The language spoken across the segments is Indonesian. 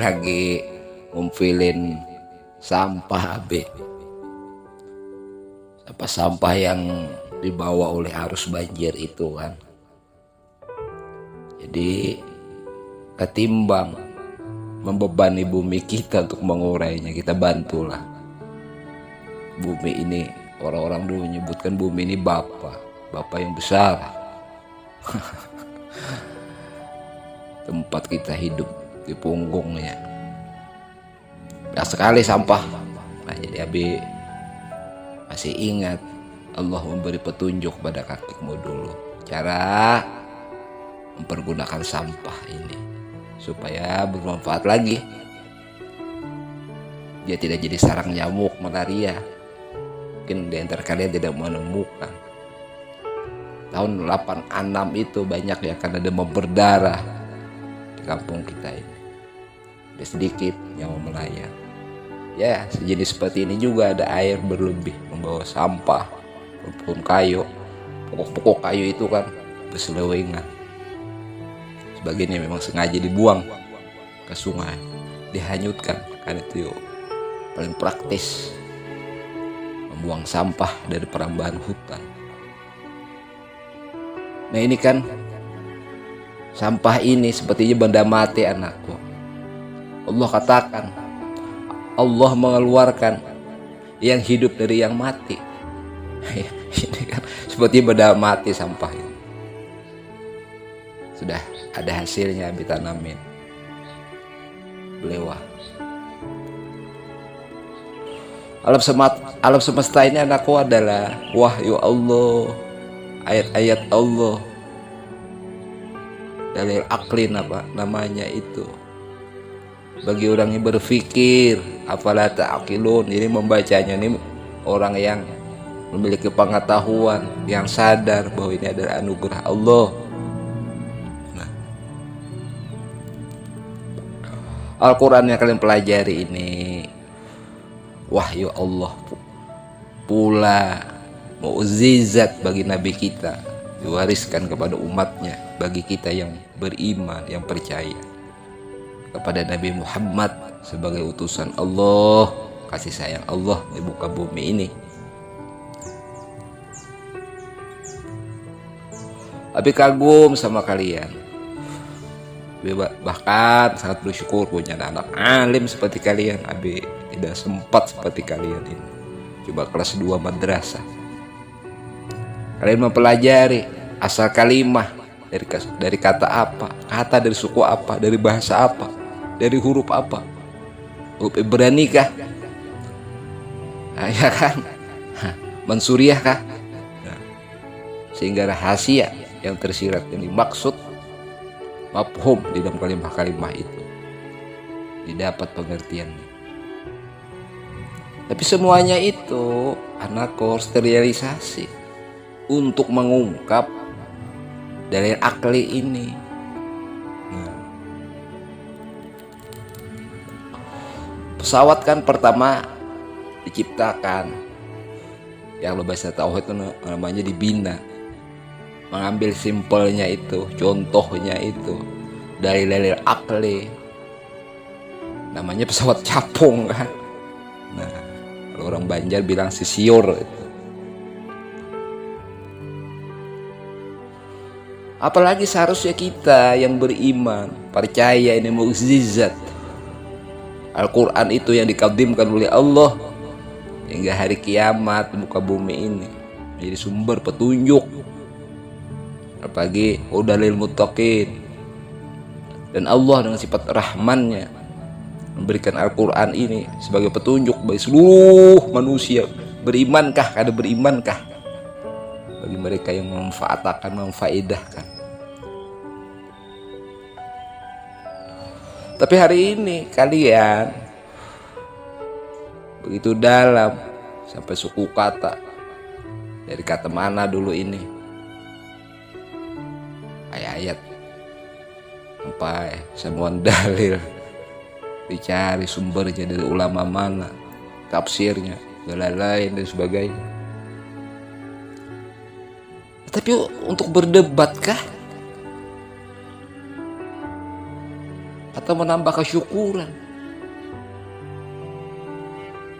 lagi ngumpulin sampah Abe. Sampah yang dibawa oleh arus banjir itu kan. Jadi ketimbang membebani bumi kita untuk mengurainya, kita bantulah. Bumi ini, orang-orang dulu menyebutkan bumi ini Bapak yang besar. Tempat kita hidup di punggungnya. Banyak sekali sampah. Nah, jadi Abi masih ingat Allah memberi petunjuk pada kakekmu dulu cara mempergunakan sampah ini supaya bermanfaat lagi. Dia tidak jadi sarang nyamuk malaria. Mungkin di antara kalian tidak menemukan. Tahun 86 itu banyak ya karena demam berdarah di kampung kita ini. Ada sedikit nyawa melayang. Ya, sejenis seperti ini juga ada air berlebih membawa sampah, pohon kayu, pokok-pokok kayu itu kan berselewengan. Sebagiannya memang sengaja dibuang ke sungai, dihanyutkan karena itu paling praktis membuang sampah dari perambahan hutan. Nah ini kan sampah ini sepertinya benda mati anakku. Allah katakan Allah mengeluarkan yang hidup dari yang mati. Ini kan seperti benda mati sampah ini. Sudah ada hasilnya Abi tanamin. Belewah. Alam semesta ini anakku adalah wahyu Allah, ayat-ayat Allah. Dalil aklin apa namanya itu. Bagi orang yang berpikir, apalah ta'qilun, ini membacanya ini orang yang memiliki pengetahuan, yang sadar bahwa ini adalah anugerah Allah. Nah, Al-Quran yang kalian pelajari ini wahyu Allah pula, mukjizat bagi Nabi kita, diwariskan kepada umatnya, bagi kita yang beriman, yang percaya kepada Nabi Muhammad sebagai utusan Allah, kasih sayang Allah di muka bumi ini. Abi kagum sama kalian. Abi bahkan sangat bersyukur punya anak alim seperti kalian. Abi tidak sempat seperti kalian ini. Coba kelas 2 madrasah. Kalian mempelajari asal kalimah dari kata apa, kata dari suku apa, dari bahasa apa, dari huruf apa, huruf Ibrani kah, ya kan, Mansuriah kah, nah, sehingga rahasia yang tersirat yang dimaksud mafhum di dalam kalimah-kalimah itu didapat pengertiannya. Tapi semuanya itu anakku harus terrealisasi untuk mengungkap dalil akli ini. Pesawat kan pertama diciptakan, yang lo bahasa tauhid itu namanya dibina. Mengambil simpelnya itu, contohnya itu dari dalil akli, namanya pesawat capung kan. Nah, kalau orang Banjar bilang sisiur itu. Apalagi seharusnya kita yang beriman, percaya ini mukjizat Al-Quran itu yang dikadimkan oleh Allah hingga hari kiamat di muka bumi ini menjadi sumber petunjuk, apalagi hudalil muttaqin. Dan Allah dengan sifat rahmannya memberikan Al-Quran ini sebagai petunjuk bagi seluruh manusia. Berimankah? Kada berimankah? Bagi mereka yang memanfaatkan, memfaedahkan. Tapi hari ini kalian begitu dalam sampai suku kata. Dari kata mana dulu ini? Ayat-ayat sampai semua dalil, dicari sumbernya dari ulama mana, tafsirnya, dan lain-lain dan sebagainya. Tapi untuk berdebatkah? atau menambah kesyukuran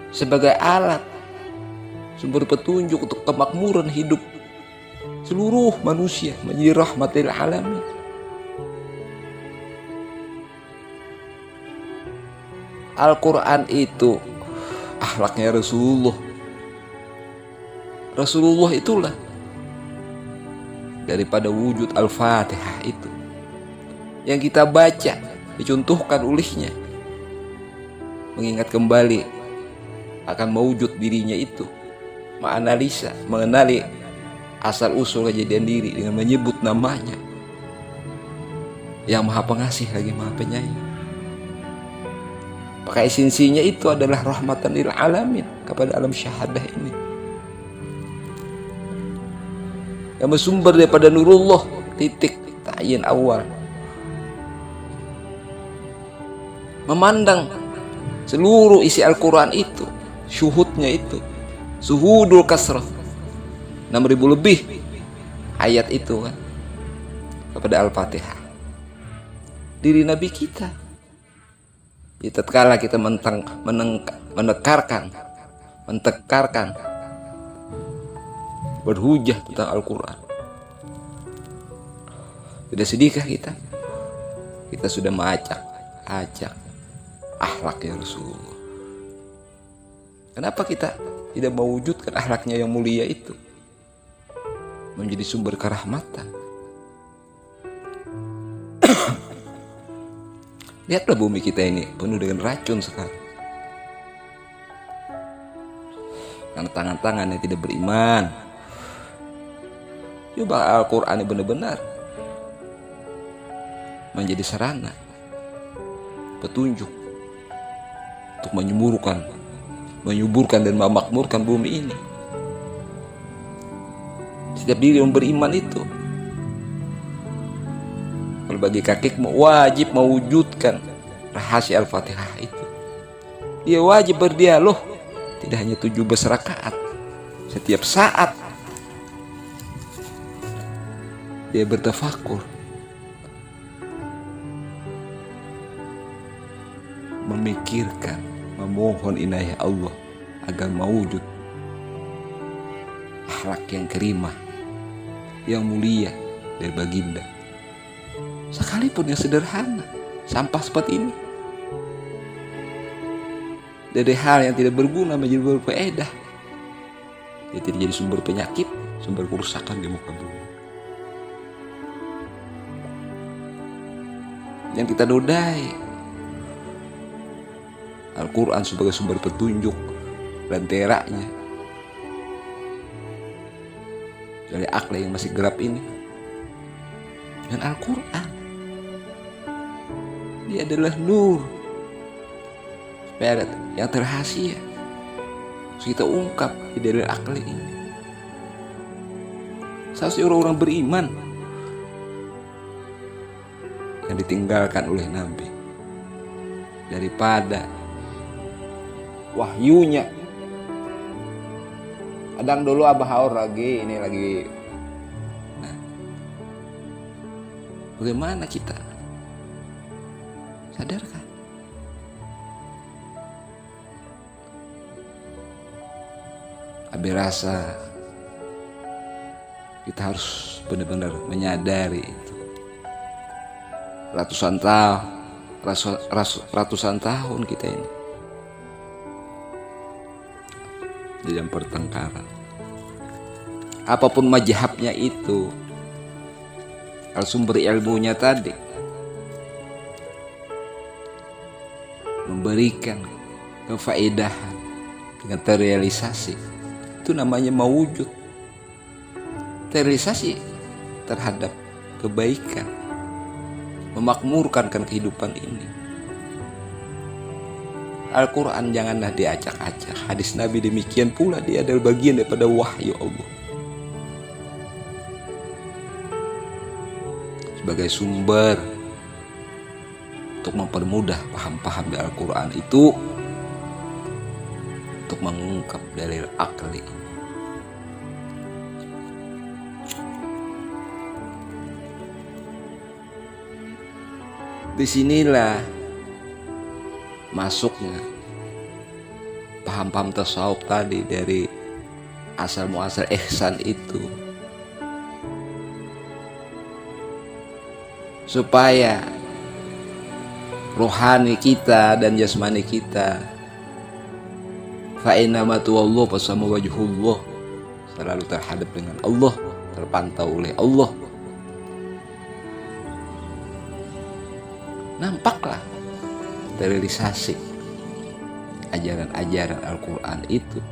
sebagai alat sumber petunjuk untuk kemakmuran hidup seluruh manusia menjadi rahmatil alamin. Al-Quran itu akhlaknya Rasulullah. Rasulullah itulah daripada wujud Al-Fatihah itu yang kita baca, dicontohkan olehnya, mengingat kembali akan mewujud dirinya itu, menganalisa, mengenali asal usul kejadian diri dengan menyebut namanya yang maha pengasih lagi maha penyayang. Maka esensinya itu adalah rahmatan lil alamin kepada alam syahadah ini, yang bersumber daripada nurullah, titik ta'yin awal. Memandang seluruh isi Al-Quran itu, syuhudnya itu, suhudul kasrah, 6.000 lebih ayat itu kan, kepada Al-Fatihah, diri Nabi kita. Tatkala kita mentekarkan, berhujah tentang Al-Quran, sudah sedihkah kita? Kita sudah mengacak akhlaknya Rasulullah. Kenapa kita tidak mewujudkan akhlaknya yang mulia itu menjadi sumber kerahmatan? Lihatlah bumi kita ini penuh dengan racun sekarang. Karena tangan-tangan yang tidak beriman. Coba Al-Quran ini benar-benar menjadi sarana petunjuk untuk menyuburkan dan memakmurkan bumi ini. Setiap diri yang beriman itu, kalau bagi kakek wajib mewujudkan rahasia Al-Fatihah itu. Dia wajib berdialog, tidak hanya 17 rakaat. Setiap saat dia bertafakur, memikirkan, memohon inayah Allah agar mewujud akhlak yang karimah, yang mulia dari baginda. Sekalipun yang sederhana, sampah seperti ini, dari hal yang tidak berguna menjadi berfaedah, dia tidak jadi sumber penyakit, sumber kerusakan di muka bumi. Yang kita nodai Al-Quran sebagai sumber petunjuk dan teraknya dari akal yang masih gelap ini. Dan Al-Quran, dia adalah nur yang terhasia, harus kita ungkap di dalil akal ini. Seharusnya orang-orang beriman yang ditinggalkan oleh Nabi daripada wahyunya. Kadang dulu abah haur lagi, ini lagi. Nah, bagaimana kita? Sadarkah? Abi rasa kita harus benar-benar menyadari itu. Ratusan tahun kita ini di dalam pertengkaran. Apapun mazhabnya itu, kalau sumber ilmunya tadi memberikan kefaedahan dengan terrealisasi, itu namanya mewujud. Terrealisasi terhadap kebaikan, memakmurkan kehidupan ini. Al-Quran janganlah diacak-acak. Hadis Nabi demikian pula, dia adalah bagian daripada wahyu Allah. Sebagai sumber untuk mempermudah paham-paham di Al-Quran itu, untuk mengungkap dalil akli. Disinilah masuknya paham-paham tasawuf tadi dari asal muasal ihsan itu, supaya rohani kita dan jasmani kita fa innama tuwallahu fasama wajhullah, selalu terhadap dengan Allah, terpantau oleh Allah. Nampaklah terrealisasi ajaran-ajaran Al-Quran itu.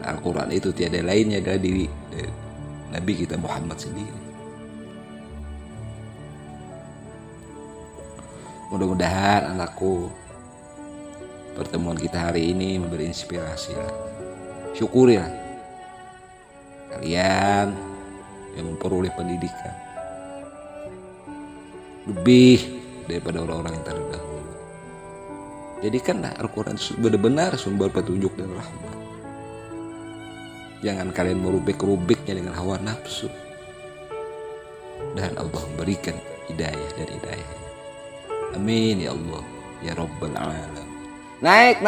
Al-Quran itu tiada lainnya adalah diri Nabi kita Muhammad sendiri. Mudah-mudahan anakku, pertemuan kita hari ini memberi inspirasi lah. Syukurilah kalian yang memperoleh pendidikan lebih daripada orang-orang yang terdahulu. Jadikanlah Al-Quran benar-benar sumber petunjuk dan rahmat. Jangan kalian merubik-rubiknya dengan hawa nafsu. Dan Allah memberikan hidayah dan hidayah. Amin ya Allah ya Rabbal Alamin. Naik.